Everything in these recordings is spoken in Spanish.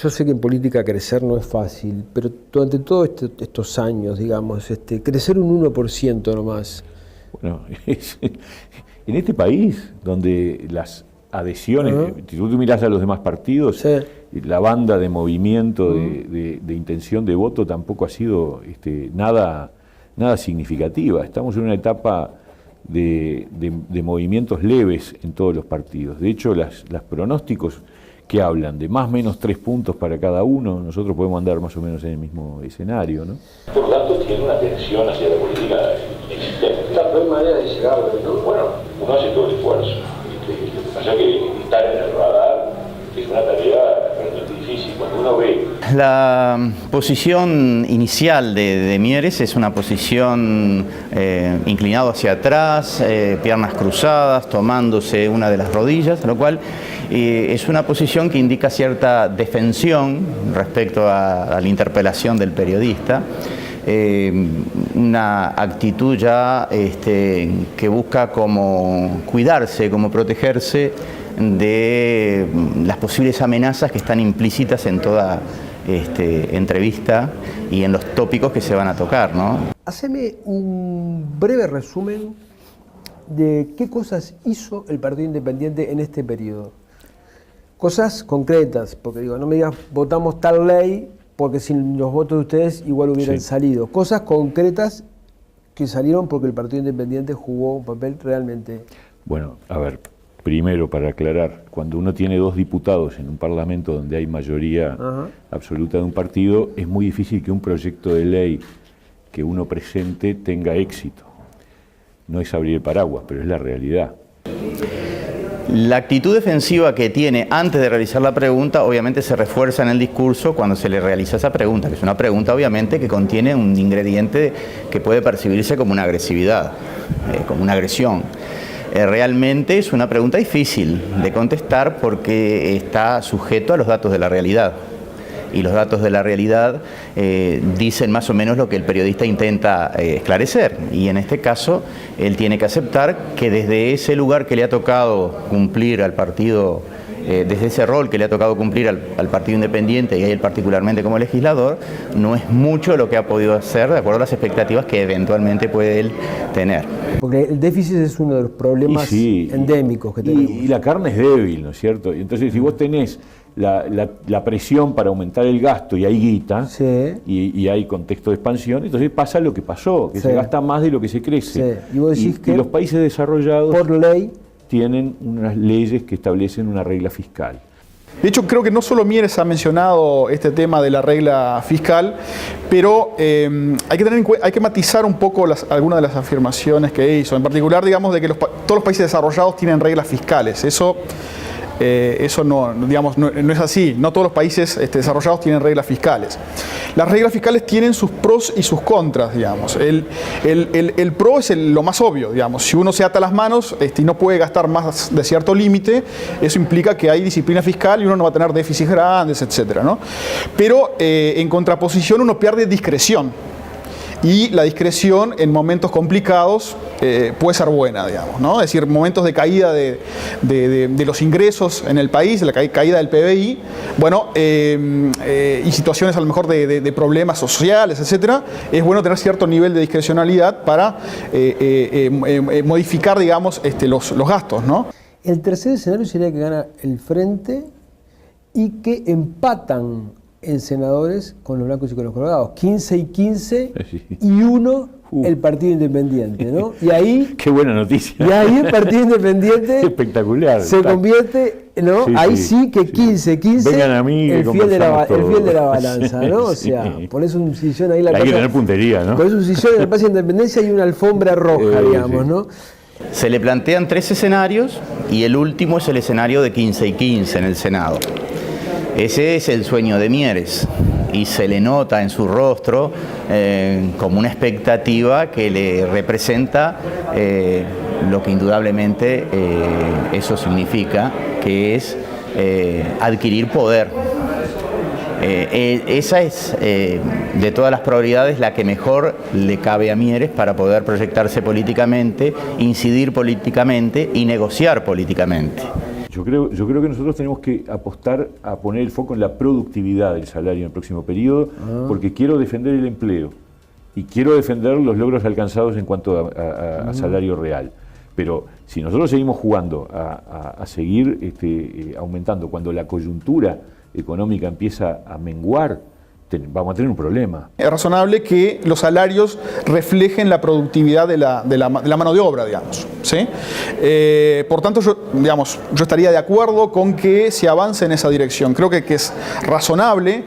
Yo sé que en política crecer no es fácil, pero durante todos estos años, digamos, crecer un 1% nomás. Bueno, en este país, donde las adhesiones, si tú mirás a los demás partidos, sí, la banda de movimiento, de intención de voto tampoco ha sido nada significativa. Estamos en una etapa de movimientos leves en todos los partidos. De hecho, los pronósticos que hablan de más o menos 3 puntos para cada uno, nosotros podemos andar más o menos en el mismo escenario, ¿no? Por lo tanto, tiene una tensión hacia la política existente. La peor manera de llegar, ¿no? Bueno, uno hace todo el esfuerzo. Lo que pasa es que estar en el radar es una tarea realmente difícil. Cuando uno ve... La posición inicial de Mieres es una posición inclinado hacia atrás, piernas cruzadas, tomándose una de las rodillas, lo cual es una posición que indica cierta defensión respecto a la interpelación del periodista. Una actitud ya que busca como cuidarse, como protegerse de las posibles amenazas que están implícitas en toda entrevista y en los tópicos que se van a tocar, ¿no? Haceme un breve resumen de qué cosas hizo el Partido Independiente en este periodo. Cosas concretas, porque digo, no me digas votamos tal ley, porque sin los votos de ustedes igual hubieran salido. Cosas concretas que salieron porque el Partido Independiente jugó un papel realmente... Bueno, a ver, primero para aclarar, cuando uno tiene 2 diputados en un parlamento donde hay mayoría absoluta de un partido, es muy difícil que un proyecto de ley que uno presente tenga éxito. No es abrir el paraguas, pero es la realidad. La actitud defensiva que tiene antes de realizar la pregunta obviamente se refuerza en el discurso cuando se le realiza esa pregunta, que es una pregunta obviamente que contiene un ingrediente que puede percibirse como una agresividad, como una agresión. Realmente es una pregunta difícil de contestar porque está sujeto a los datos de la realidad. Y los datos de la realidad dicen más o menos lo que el periodista intenta esclarecer. Y en este caso, él tiene que aceptar que desde ese lugar que le ha tocado cumplir al partido, desde ese rol que le ha tocado cumplir al Partido Independiente y a él particularmente como legislador, no es mucho lo que ha podido hacer de acuerdo a las expectativas que eventualmente puede él tener. Porque el déficit es uno de los problemas endémicos que tenemos. Y la carne es débil, ¿no es cierto? Y entonces, si vos tenés la presión para aumentar el gasto y hay guita, y hay contexto de expansión, entonces pasa lo que pasó, que se gasta más de lo que se crece. Y vos decís que los países desarrollados por ley tienen unas leyes que establecen una regla fiscal. De hecho, creo que no solo Mieres ha mencionado este tema de la regla fiscal, pero hay que matizar un poco algunas de las afirmaciones que hizo. En particular, digamos, de que todos los países desarrollados tienen reglas fiscales. Eso no es así. No todos los países desarrollados tienen reglas fiscales. Las reglas fiscales tienen sus pros y sus contras, digamos. El pro es lo más obvio, digamos. Si uno se ata las manos y no puede gastar más de cierto límite, eso implica que hay disciplina fiscal y uno no va a tener déficits grandes, etcétera, ¿no? Pero en contraposición uno pierde discreción. Y la discreción en momentos complicados puede ser buena, digamos, ¿no? Es decir, momentos de caída de los ingresos en el país, la caída del PBI, bueno, y situaciones a lo mejor de problemas sociales, etcétera, es bueno tener cierto nivel de discrecionalidad para modificar, digamos, los gastos, ¿no? El tercer escenario sería que gana el Frente y que empatan en senadores con los blancos y con los colorados, 15 y 15 y 1 el Partido Independiente, ¿no? Y ahí... ¡Qué buena noticia! Y ahí el Partido Independiente espectacular, se convierte, ¿no? Ahí sí que 15-15 vengan a mí, el fiel de la balanza, ¿no? O sea, pones un sillón ahí... Hay que tener puntería, ¿no? Pones un sillón en el Plaza Independencia y una alfombra roja, digamos, ¿no? Se le plantean 3 escenarios y el último es el escenario de 15 y 15 en el Senado. Ese es el sueño de Mieres y se le nota en su rostro como una expectativa que le representa lo que indudablemente eso significa, que es adquirir poder. Esa es, de todas las probabilidades, la que mejor le cabe a Mieres para poder proyectarse políticamente, incidir políticamente y negociar políticamente. Yo creo que nosotros tenemos que apostar a poner el foco en la productividad del salario en el próximo periodo, porque quiero defender el empleo y quiero defender los logros alcanzados en cuanto a salario real. Pero si nosotros seguimos jugando a seguir aumentando cuando la coyuntura económica empieza a menguar, vamos a tener un problema. Es razonable que los salarios reflejen la productividad de la mano de obra, digamos, ¿sí? Por tanto, yo estaría de acuerdo con que se avance en esa dirección. Creo que es razonable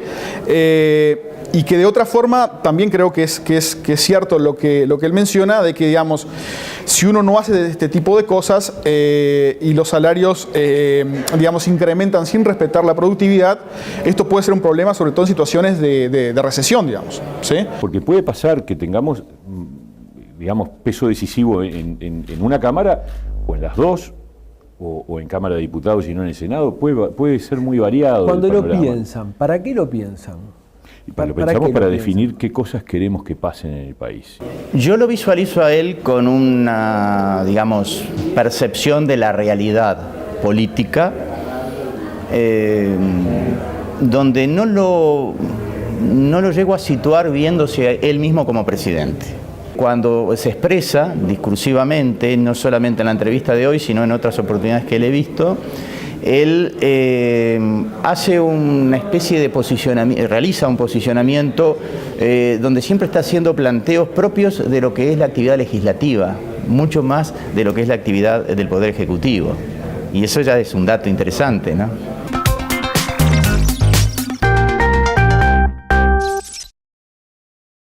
y que de otra forma también creo que es cierto lo que él menciona, de que, digamos, si uno no hace este tipo de cosas y los salarios, incrementan sin respetar la productividad, esto puede ser un problema, sobre todo en situaciones de recesión, digamos, ¿sí? Porque puede pasar que tengamos, peso decisivo en una Cámara, o en las dos, o en Cámara de Diputados y no en el Senado, puede ser muy variado. Cuando lo piensan, ¿para qué lo piensan? Lo pensamos para definir qué cosas queremos que pasen en el país. Yo lo visualizo a él con una, percepción de la realidad política, donde no lo llego a situar viéndose a él mismo como presidente. Cuando se expresa discursivamente, no solamente en la entrevista de hoy, sino en otras oportunidades que le he visto, él hace una especie de posicionamiento, realiza un posicionamiento donde siempre está haciendo planteos propios de lo que es la actividad legislativa, mucho más de lo que es la actividad del Poder Ejecutivo. Y eso ya es un dato interesante, ¿no?